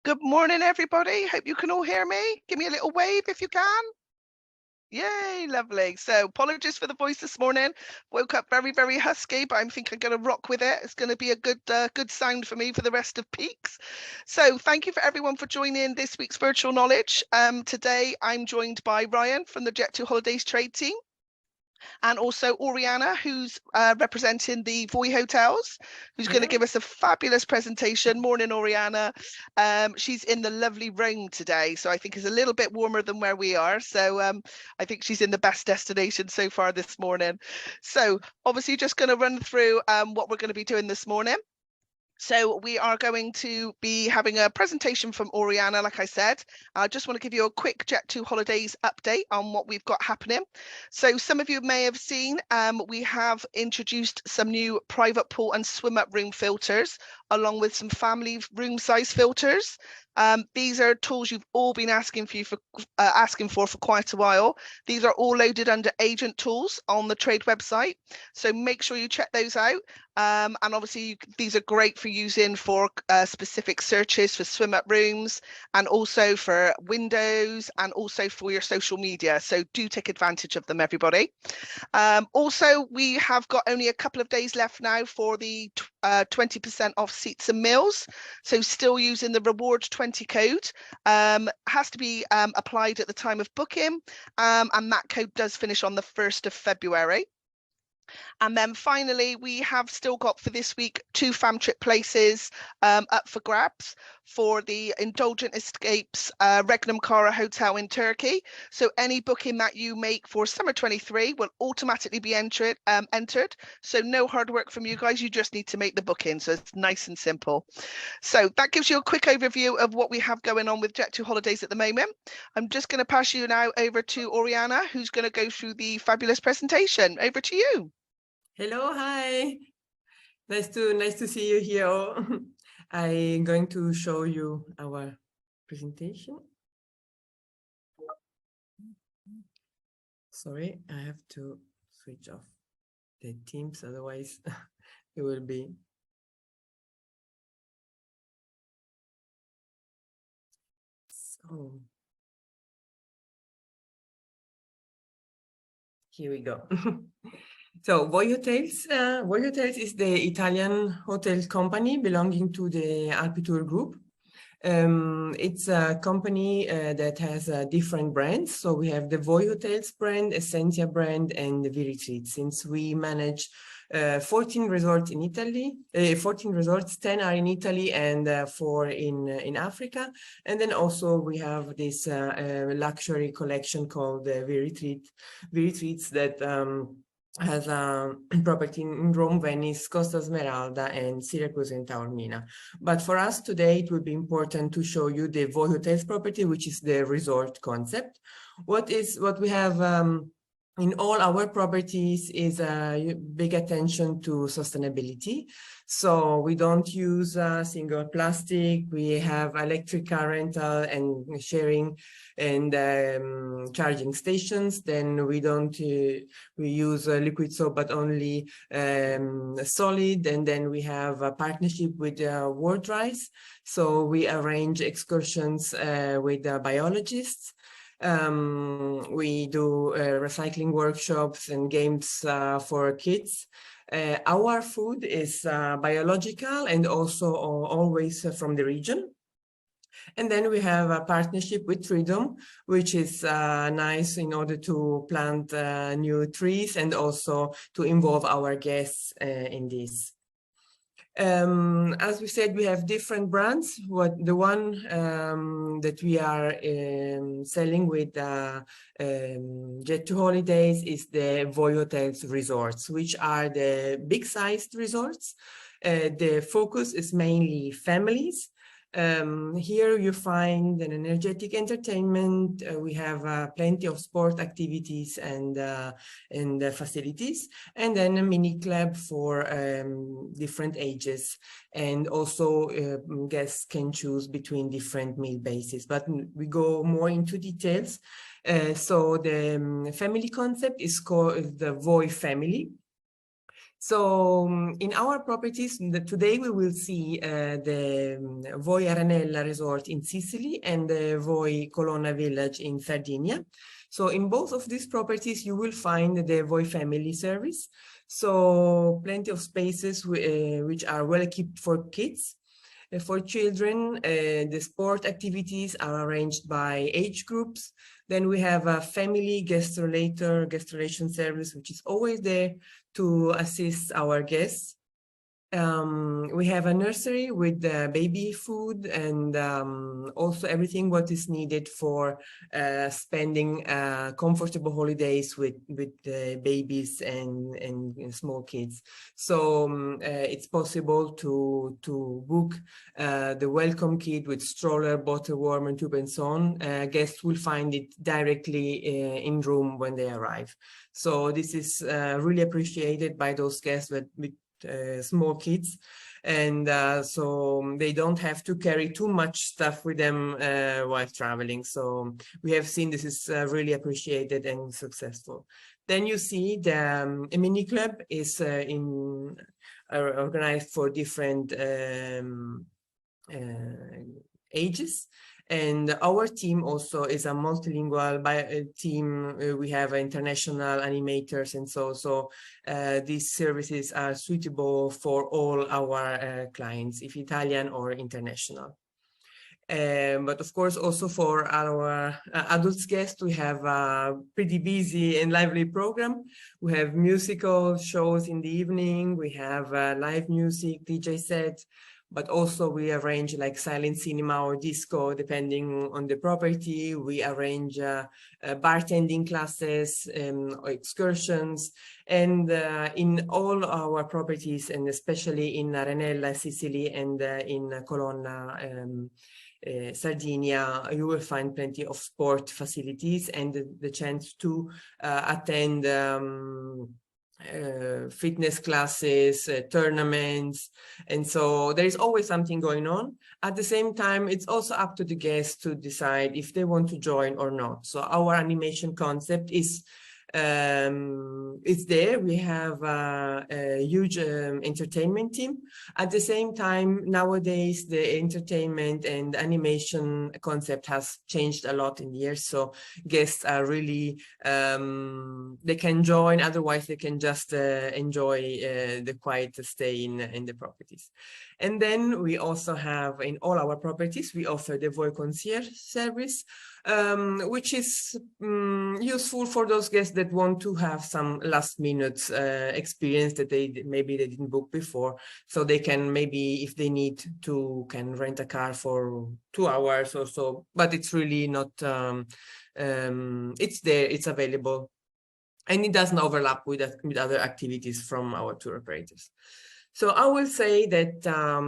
Good morning, everybody. Hope you can all hear me. Give me a little wave if you can. Yay, lovely. So apologies for the voice this morning. Woke up very, very husky, but I think I'm going to rock with it. It's going to be a good sound for me for the rest of peaks. So thank you for everyone for joining this week's Virtual Knowledge. Today I'm joined by Ryan from the Jet2holidays trade team, and also Oriana, who's representing the VOI Hotels, who's going to give us a fabulous presentation. Morning, Oriana. She's in the lovely Rome today, so I think it's a little bit warmer than where we are. So I think she's in the best destination so far this morning. So obviously just going to run through what we're going to be doing this morning. So we are going to be having a presentation from Oriana, like I said. I just want to give you a quick Jet2holidays update on what we've got happening. So some of you may have seen, we have introduced some new private pool and swim up room filters, along with some family room size filters. These are tools you've all been asking for quite a while. These are all loaded under agent tools on the trade website. So make sure you check those out. And obviously these are great for using for specific searches for swim up rooms, and also for windows, and also for your social media. So do take advantage of them, everybody. Also, we have got only a couple of days left now for the 20% off seats and meals. So still using the reward 20 code, has to be applied at the time of booking, and that code does finish on the 1st of February. And then finally, we have still got for this week 2 fam trip places up for grabs for the Indulgent Escapes Regnum Kara Hotel in Turkey. So any booking that you make for summer 23 will automatically be entered. So no hard work from you guys, you just need to make the booking. So it's nice and simple. So that gives you a quick overview of what we have going on with Jet2holidays at the moment. I'm just going to pass you now over to Oriana, who's going to go through the fabulous presentation. Over to you. Hello, hi. Nice to see you here. I'm going to show you our presentation. Sorry, I have to switch off the Teams, otherwise it will be. So here we go. So VOI Hotels is the Italian hotel company belonging to the Alpitour Group. It's a company that has different brands. So we have the VOI Hotels brand, Essentia brand, and the V-Retreat. Since we manage 14 resorts in Italy, 14 resorts, 10 are in Italy and 4 in Africa. And then also we have this luxury collection called the V-Retreats that has a property in Rome, Venice, Costa Smeralda, and Syracuse and Taormina. But for us today, it would be important to show you the VOI Hotels property, which is the resort concept. What we have in all our properties is a big attention to sustainability. So we don't use single plastic. We have electric car rental and sharing and charging stations. Then we don't we use liquid soap, but only solid. And then we have a partnership with World Rice. So we arrange excursions with biologists. We do recycling workshops and games for kids. Our food is biological and also always from the region. And then we have a partnership with Freedom, which is nice in order to plant new trees and also to involve our guests in this. As we said, we have different brands. The one that we are selling with Jet2holidays is the VOI Hotels resorts, which are the big-sized resorts. The focus is mainly families. Here you find an energetic entertainment. We have plenty of sport activities and facilities, and then a mini club for different ages. And also guests can choose between different meal bases, but we go more into details. So the family concept is called the VOI family. So in our properties, today we will see the VOI Aranella resort in Sicily and the VOI Colonna village in Sardinia. So in both of these properties, you will find the VOI family service. So plenty of spaces which are well equipped for kids. For children, the sport activities are arranged by age groups. Then we have a family guest relation service, which is always there to assist our guests. We have a nursery with baby food and also everything what is needed for spending comfortable holidays with babies and small kids. So it's possible to book the welcome kit with stroller, bottle warmer, tube and so on. Guests will find it directly in room when they arrive. So this is really appreciated by those guests with small kids, and so they don't have to carry too much stuff with them while traveling. So we have seen this is really appreciated and successful. Then you see the mini club is organized for different ages. And our team also is a multilingual team. We have international animators, and so these services are suitable for all our clients, if Italian or international. But of course, also for our adult guests, we have a pretty busy and lively program. We have musical shows in the evening. We have live music, DJ set. But also we arrange like silent cinema or disco, depending on the property. We arrange bartending classes or excursions. And in all our properties, and especially in Arenella, Sicily, and in Colonna, Sardinia, you will find plenty of sport facilities and the chance to attend fitness classes, tournaments, and so there is always something going on. At the same time, it's also up to the guests to decide if they want to join or not. So our animation concept is it's there. We have a huge entertainment team. At the same time, nowadays the entertainment and animation concept has changed a lot in years. So guests are really they can join. Otherwise, they can just enjoy the quiet stay in the properties. And then we also have in all our properties we offer the VOI concierge service, which is useful for those guests that want to have some last minute experience that maybe they didn't book before. So they can maybe, if they need to, can rent a car for 2 hours or so, but it's really not, it's there, it's available. And it doesn't overlap with other activities from our tour operators. So I will say that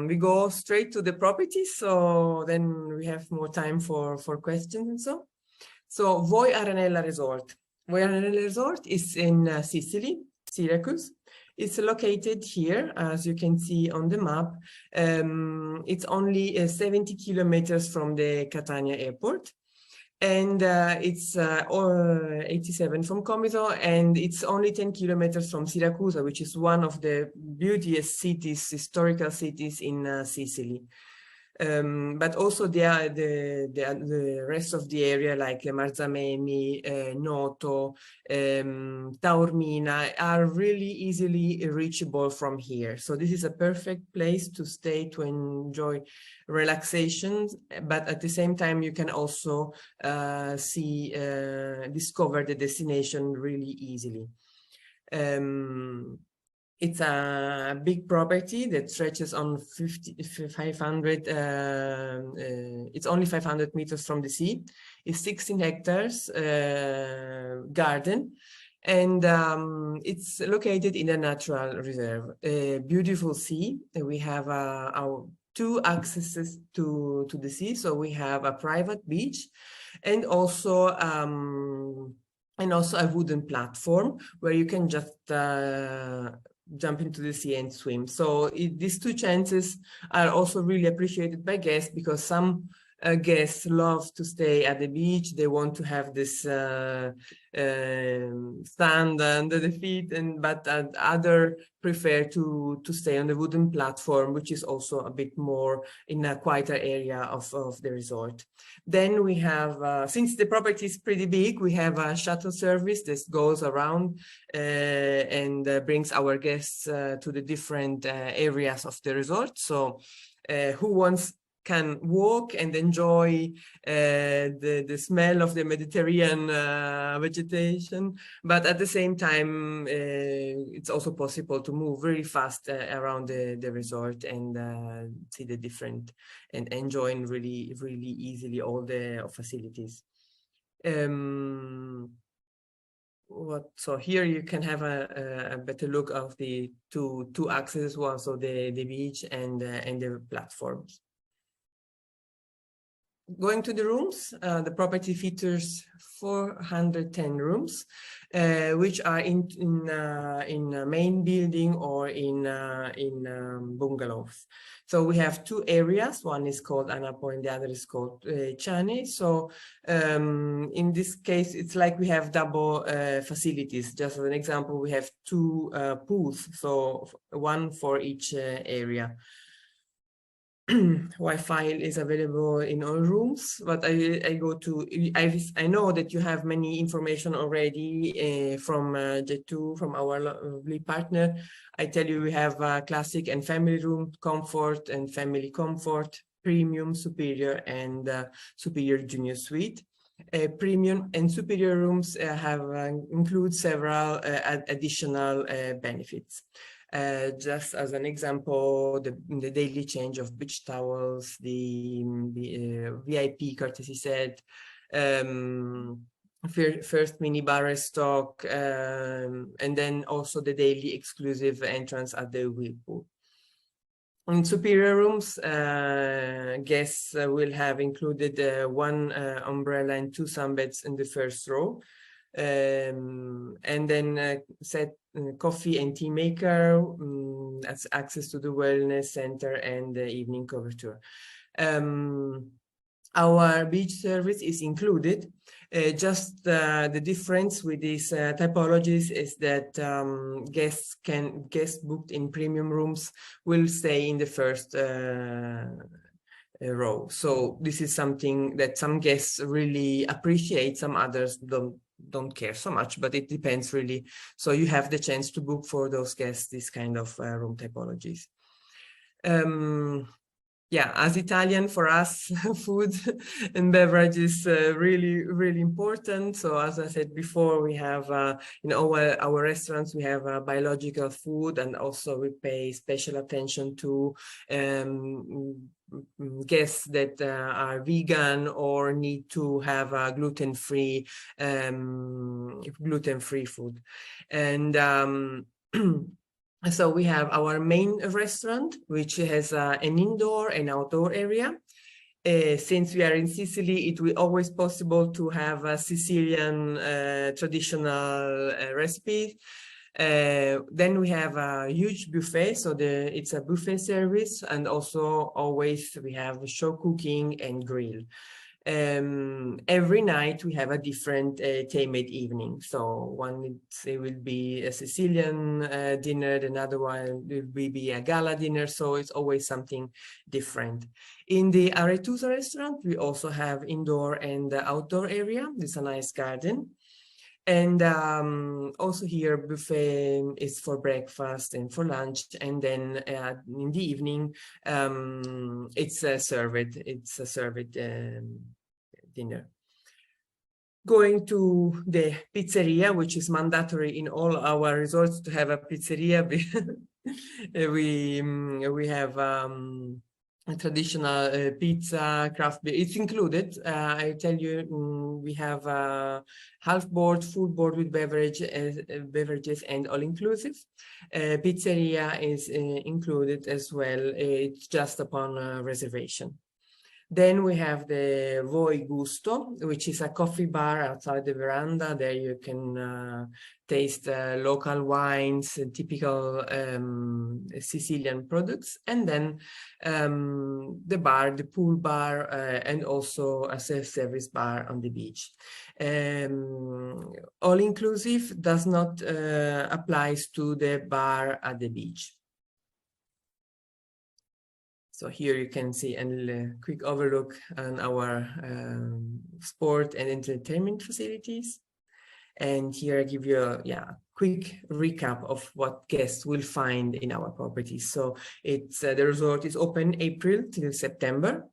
we go straight to the property, so then we have more time for questions and so. So VOI Aranella Resort. VOI Aranella Resort is in Sicily, Syracuse. It's located here, as you can see on the map. It's only 70 kilometers from the Catania airport. And it's 87 from Comiso, and it's only 10 kilometers from Syracuse, which is one of the beautiest cities, historical cities in Sicily. But also the rest of the area, like Marzamemi, Noto, Taormina, are really easily reachable from here. So this is a perfect place to stay, to enjoy relaxation, but at the same time you can also discover the destination really easily. It's a big property that stretches on 500, it's only 500 meters from the sea. It's 16 hectares garden, and it's located in a natural reserve. A beautiful sea. We have our 2 accesses to the sea. So we have a private beach and also a wooden platform where you can just jump into the sea and swim. So these 2 chances are also really appreciated by guests, because some guests love to stay at the beach. They want to have this sand under the feet, but other prefer to stay on the wooden platform, which is also a bit more in a quieter area of the resort. Then we have, since the property is pretty big, we have a shuttle service that goes around and brings our guests to the different areas of the resort. So who wants can walk and enjoy the smell of the Mediterranean vegetation, but at the same time it's also possible to move very fast around the resort and see the different and enjoy really easily all the facilities. So here you can have a better look of the two axes, one, so the beach and the platforms. Going to the rooms, the property features 410 rooms, which are in a main building or in bungalows. So we have two areas. One is called Anapo and the other is called Chane. So in this case, it's like we have double facilities. Just as an example, we have two pools, so one for each area. Wi-Fi is available in all rooms, but I know that you have many information already from Jet2, from our lovely partner. I tell you, we have classic and family room, comfort and family comfort, premium, superior, and superior junior suite. Premium and superior rooms include several additional benefits. Just as an example, the daily change of beach towels, the VIP courtesy set, first mini bar stock, and then also the daily exclusive entrance at the whirlpool. In superior rooms, guests will have included one umbrella and two sunbeds in the first row. And then set coffee and tea maker, access to the wellness center and the evening coverture. Our beach service is included. Just the difference with these typologies is that guests booked in premium rooms will stay in the first row. So this is something that some guests really appreciate, some others don't care so much, but it depends really. So you have the chance to book for those guests this kind of room typologies. Yeah, as Italian, for us, food and beverage is really important. So as I said before, we have in our restaurants, we have biological food, and also we pay special attention to guests that are vegan or need to have gluten-free food. And so we have our main restaurant, which has an indoor and outdoor area. Since we are in Sicily, it will always possible to have a Sicilian traditional recipe. Then we have a huge buffet, so it's a buffet service, and also always we have show cooking and grill. Every night we have a different theme-made evening. So one it will be a Sicilian dinner, another one will be a gala dinner. So it's always something different. In the Aretusa restaurant, we also have indoor and outdoor area. It's a nice garden. And also here buffet is for breakfast and for lunch, and then in the evening it's a served dinner. Going to the pizzeria, which is mandatory in all our resorts to have a pizzeria. we have a traditional pizza, craft beer. It's included. I tell you, we have half board, full board with beverages and all inclusive. Pizzeria is included as well. It's just upon reservation. Then we have the VOI Gusto, which is a coffee bar outside the veranda. There you can taste local wines, typical Sicilian products, and then the bar, the pool bar, and also a self-service bar on the beach. All-inclusive does not applies to the bar at the beach. So here you can see a quick overlook on our sport and entertainment facilities. And here I give you a quick recap of what guests will find in our properties. So it's the resort is open April till September.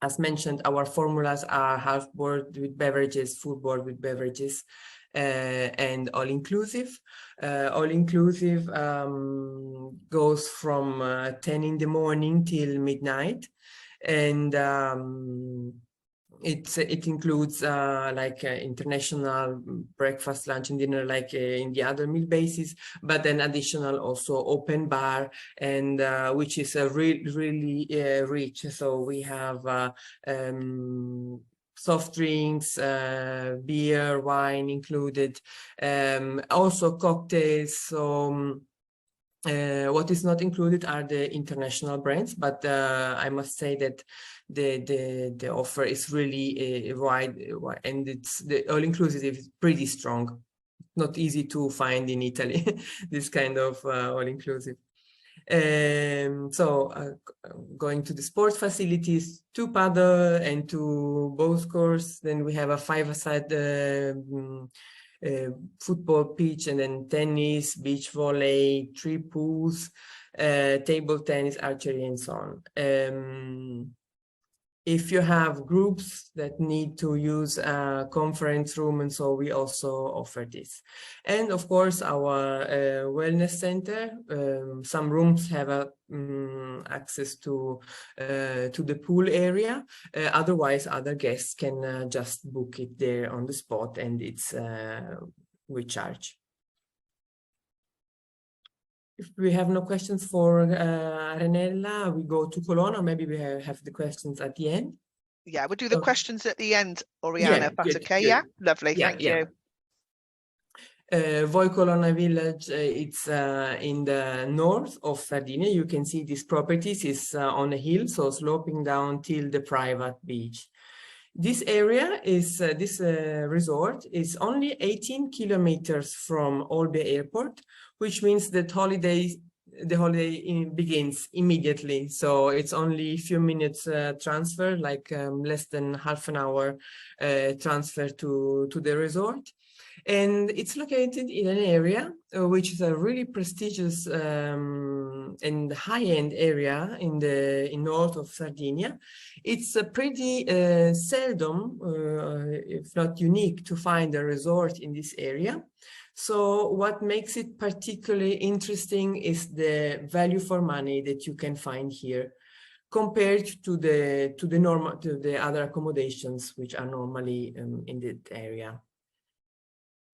As mentioned, our formulas are half board with beverages, full board with beverages, and all-inclusive. All-inclusive goes from 10 in the morning till midnight, and it includes like international breakfast, lunch, and dinner, like in the other meal basis, but then additional also open bar, and which is really rich. So we have soft drinks, beer, wine included, also cocktails. So what is not included are the international brands, but I must say that the offer is really wide, and it's the all-inclusive is pretty strong. Not easy to find in Italy, this kind of all-inclusive. So going to the sports facilities, 2 paddle and 2 both course. Then we have a 5-a-side football pitch, and then tennis, beach volley, 3 pools, table tennis, archery, and so on. If you have groups that need to use a conference room, and so we also offer this. And of course, our wellness center, some rooms have access to the pool area. Otherwise, other guests can just book it there on the spot, and it's we charge. If we have no questions for Arenella, we go to Cologne, or maybe we have the questions at the end. Yeah, we'll do the questions at the end, Oriana, if that's okay. Good. Yeah, lovely. Thank you. VOI Colonna Village, it's in the north of Sardinia. You can see these properties is on a hill, so sloping down till the private beach. This area is, this resort is only 18 kilometers from Olbia Airport, which means that the holiday begins immediately. So it's only a few minutes transfer, like less than half an hour transfer to the resort. And it's located in an area which is a really prestigious and high-end area in north of Sardinia. It's pretty seldom, if not unique, to find a resort in this area. So what makes it particularly interesting is the value for money that you can find here, compared to the other accommodations which are normally in that area.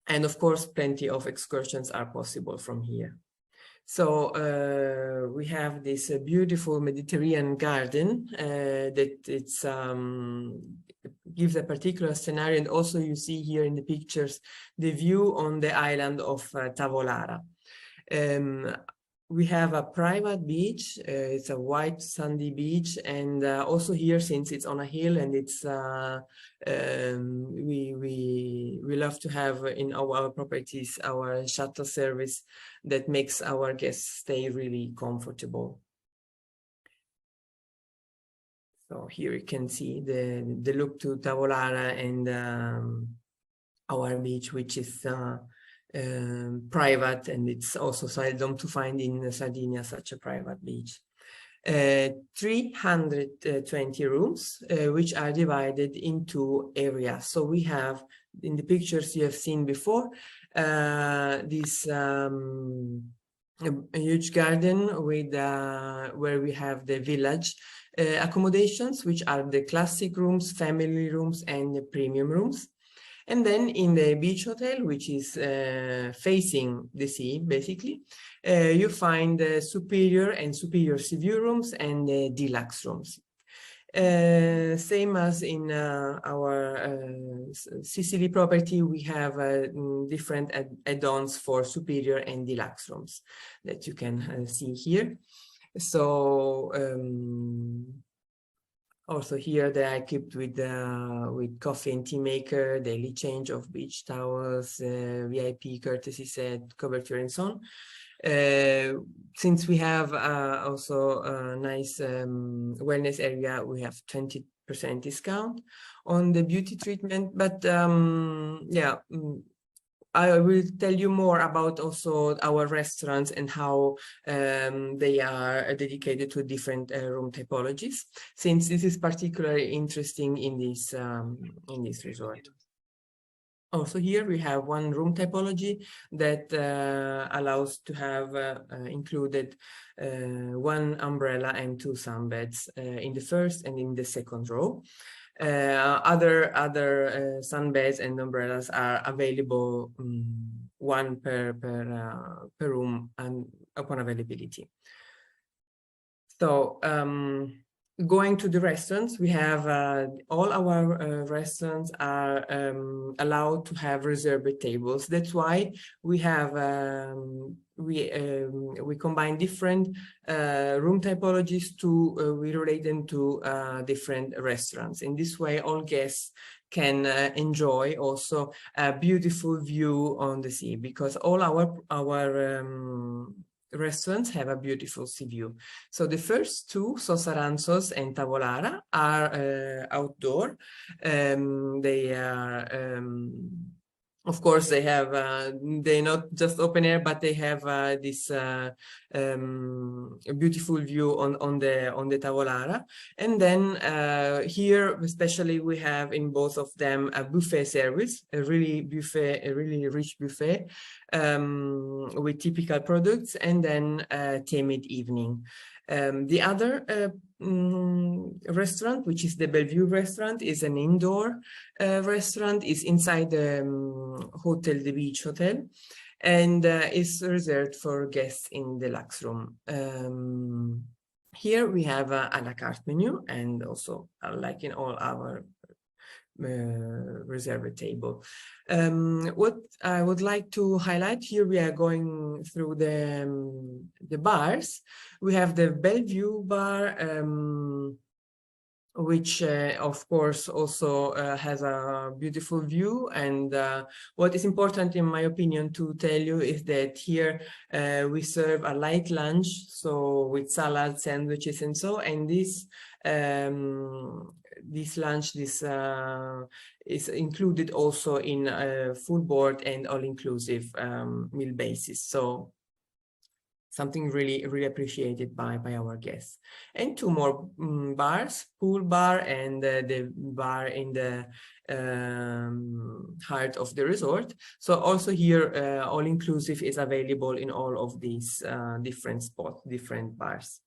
And of course, plenty of excursions are possible from here. So we have this beautiful Mediterranean garden that it's gives a particular scenario, and also you see here in the pictures the view on the island of Tavolara. We have a private beach. It's a white sandy beach, and also here, since it's on a hill and it's we love to have in our properties our shuttle service that makes our guests stay really comfortable. So here you can see the look to Tavolara and our beach, which is private, and it's also seldom to find in Sardinia such a private beach. 320 rooms, which are divided into areas. So we have, in the pictures you have seen before, this a huge garden with where we have the village accommodations, which are the classic rooms, family rooms, and the premium rooms. And then in the beach hotel, which is facing the sea, basically, you find the superior and superior sea view rooms and the deluxe rooms. Same as in our Sicily property, we have different add-ons for superior and deluxe rooms that you can see here. So also here they are equipped with coffee and tea maker, daily change of beach towels, VIP courtesy set, coverture, and so on. Since we have also a nice wellness area, we have 20% discount on the beauty treatment. But yeah, I will tell you more about also our restaurants and how they are dedicated to different room typologies, since this is particularly interesting in this resort. Also here we have one room typology that allows to have included one umbrella and 2 sunbeds in the first and in the second row. Other sunbeds and umbrellas are available, one per room and upon availability. So going to the restaurants, we have all our restaurants are allowed to have reserved tables. That's why we have we combine different room typologies to we relate them to different restaurants. In this way, all guests can enjoy also a beautiful view on the sea, because all our restaurants have a beautiful sea view. So the first two, Sosaranzos and Tavolara, are outdoor. They are of course, they have they're not just open air, but they have this beautiful view on the Tavolara. And then here, especially, we have in both of them a buffet service, a really rich buffet with typical products, and then themed evening. The other restaurant, which is the Bellevue restaurant, is an indoor restaurant, is inside the Hotel the Beach Hotel, and is reserved for guests in the deluxe room. Here we have a la carte menu, and also like in all our reserved table. What I would like to highlight here, we are going through the bars. We have the Bellevue bar, which of course also has a beautiful view. And what is important, in my opinion, to tell you is that here we serve a light lunch, so with salad, sandwiches, and so. And this lunch is included also in full board and all-inclusive meal basis. So something really appreciated by our guests. And two more bars, pool bar and the bar in the heart of the resort. So also here, all-inclusive is available in all of these different spots, different bars.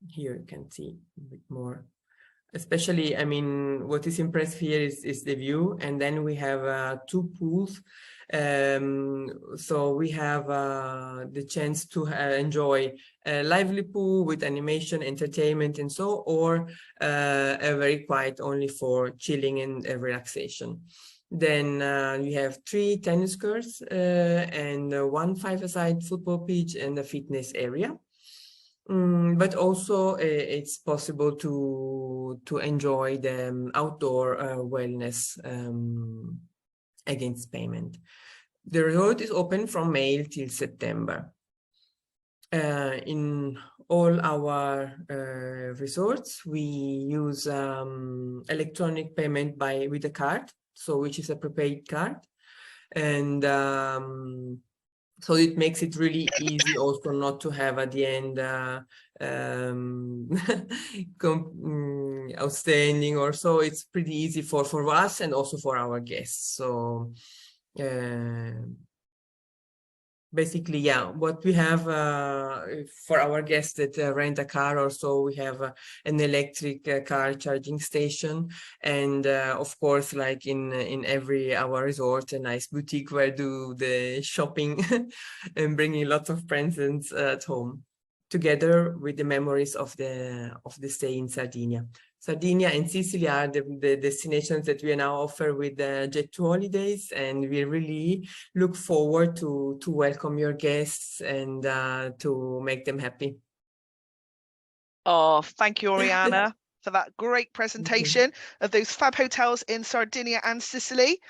Here you can see a bit more. Especially, I mean, what is impressive here is the view. And then we have 2 pools. So we have the chance to enjoy a lively pool with animation, entertainment, and so, or a very quiet, only for chilling and relaxation. Then we have 3 tennis courts and 1 5-a-side football pitch and a fitness area. But also it's possible to enjoy the outdoor wellness against payment. The resort is open from May till September. In all our resorts, we use electronic payment with a card, so which is a prepaid card, and so it makes it really easy also not to have at the end outstanding or so. It's pretty easy for us and also for our guests. So basically, yeah, what we have for our guests that rent a car or so, we have an electric car charging station, and of course, like in every our resort, a nice boutique where do the shopping and bringing lots of presents at home. together with the memories of the stay in Sardinia. Sardinia and Sicily are the destinations that we now offer with Jet2holidays, and we really look forward to welcome your guests and to make them happy. Oh, thank you, Oriana, for that great presentation of those fab hotels in Sardinia and Sicily.